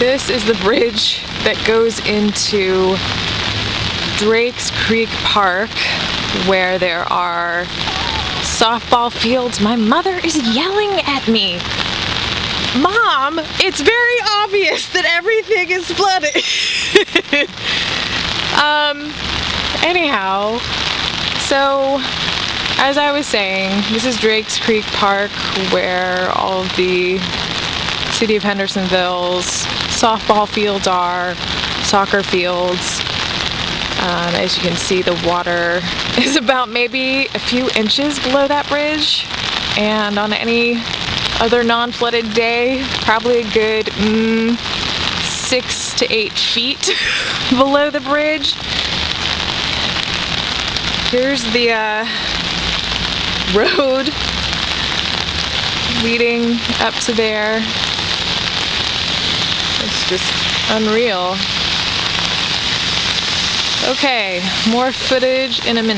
This is the bridge that goes into Drakes Creek Park, where there are softball fields. My mother is yelling at me. Mom, it's very obvious that everything is flooded. Anyhow, so as I was saying, this is Drakes Creek Park, where all of the City of Hendersonville's softball fields are, soccer fields. As you can see, the water is about maybe a few inches below that bridge, and on any other non-flooded day, probably a good 6 to 8 feet below the bridge. Here's the road leading up to there. It's just unreal. Okay, more footage in a minute.